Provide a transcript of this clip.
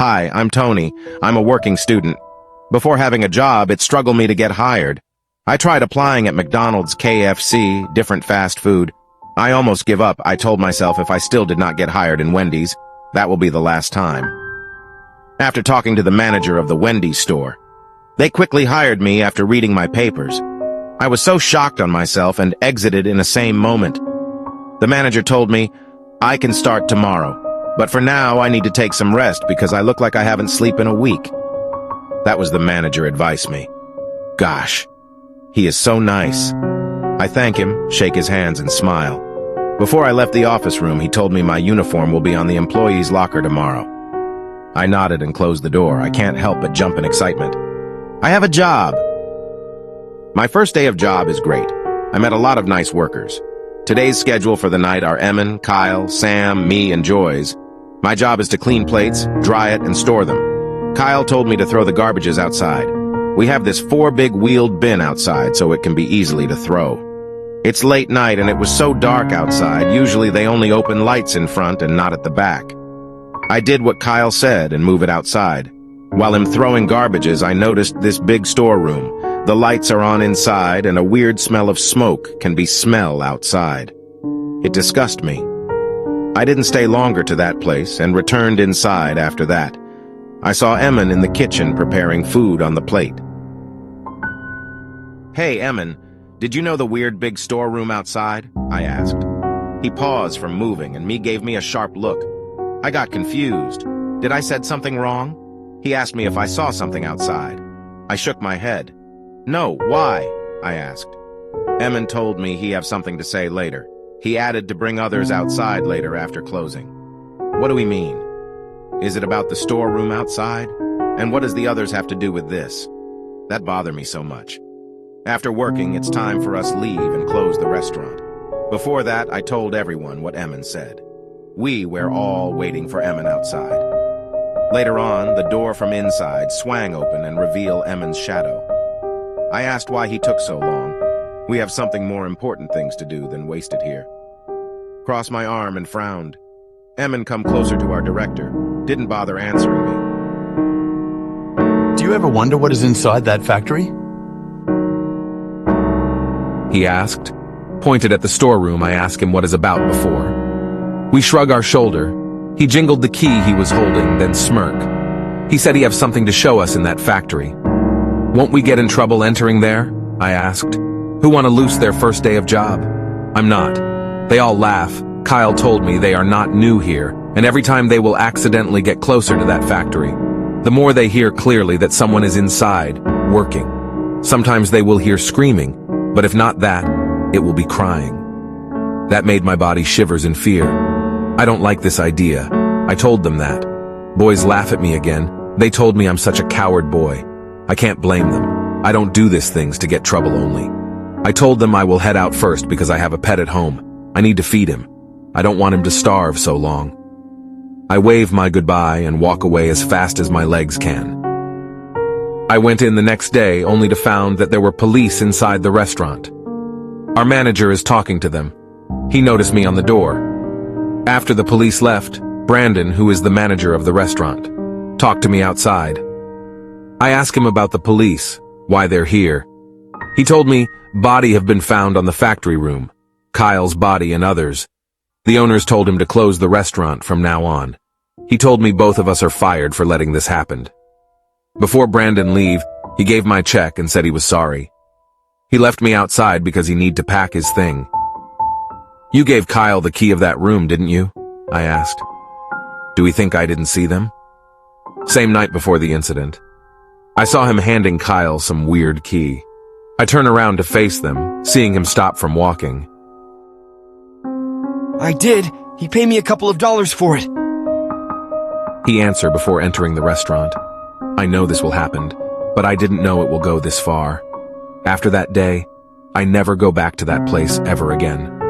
Hi, I'm Tony. I'm a working student. Before having a job, it struggled me to get hired. I tried applying at McDonald's, KFC, different fast food. I almost give up. I told myself if I still did not get hired in Wendy's, that will be the last time. After talking to the manager of the Wendy's store, they quickly hired me after reading my papers. I was so shocked on myself and exited in the same moment. The manager told me, I can start tomorrow, but for now I need to take some rest because I look like I haven't slept in a week. That was the manager advised me. Gosh, he is so nice. I thank him, shake his hands, and smile. Before I left the office room, he told me my uniform will be on the employee's locker tomorrow. I nodded and closed the door. I can't help but jump in excitement. I have a job! My first day of job is great. I met a lot of nice workers. Today's schedule for the night are Emin, Kyle, Sam, me, and Joy's. My job is to clean plates, dry it, and store them. Kyle told me to throw the garbages outside. We have this 4 big wheeled bin outside so it can be easily to throw. It's late night and it was so dark outside, usually they only open lights in front and not at the back. I did what Kyle said and move it outside. While I'm throwing garbages, I noticed this big storeroom. The lights are on inside and a weird smell of smoke can be smelled outside. It disgusted me. I didn't stay longer to that place and returned inside after that. I saw Emin in the kitchen preparing food on the plate. Hey, Emin, did you know the weird big storeroom outside? I asked. He paused from moving and gave me a sharp look. I got confused. Did I said something wrong? He asked me if I saw something outside. I shook my head. No, why? I asked. Emin told me he have something to say later. He added to bring others outside later after closing. What do we mean? Is it about the storeroom outside? And what does the others have to do with this? That bothered me so much. After working, it's time for us leave and close the restaurant. Before that, I told everyone what Emin said. We were all waiting for Emin outside. Later on, the door from inside swang open and revealed Emin's shadow. I asked why he took so long. We have something more important things to do than waste it here. Crossed my arm and frowned. Emin come closer to our director. Didn't bother answering me. Do you ever wonder what is inside that factory? He asked. Pointed at the storeroom. I asked him what is about before. We shrug our shoulder. He jingled the key he was holding, then smirked. He said he have something to show us in that factory. Won't we get in trouble entering there? I asked. Who want to loose their first day of job? I'm not. They all laugh. Kyle told me they are not new here, and every time they will accidentally get closer to that factory, the more they hear clearly that someone is inside, working. Sometimes they will hear screaming, but if not that, it will be crying. That made my body shivers in fear. I don't like this idea. I told them that. Boys laugh at me again. They told me I'm such a coward boy. I can't blame them. I don't do these things to get trouble only. I told them I will head out first because I have a pet at home. I need to feed him. I don't want him to starve so long. I wave my goodbye and walk away as fast as my legs can. I went in the next day only to find that there were police inside the restaurant. Our manager is talking to them. He noticed me on the door. After the police left, Brandon, who is the manager of the restaurant, talked to me outside. I asked him about the police, why they're here. He told me body have been found on the factory room, Kyle's body and others. The owners told him to close the restaurant from now on. He told me both of us are fired for letting this happen. Before Brandon leave, he gave my check and said he was sorry. He left me outside because he need to pack his thing. You gave Kyle the key of that room, didn't you? I asked. Do we think I didn't see them? Same night before the incident, I saw him handing Kyle some weird key. I turn around to face them, seeing him stop from walking. I did. He paid me a couple of dollars for it. He answered before entering the restaurant. I know this will happen, but I didn't know it will go this far. After that day, I never go back to that place ever again.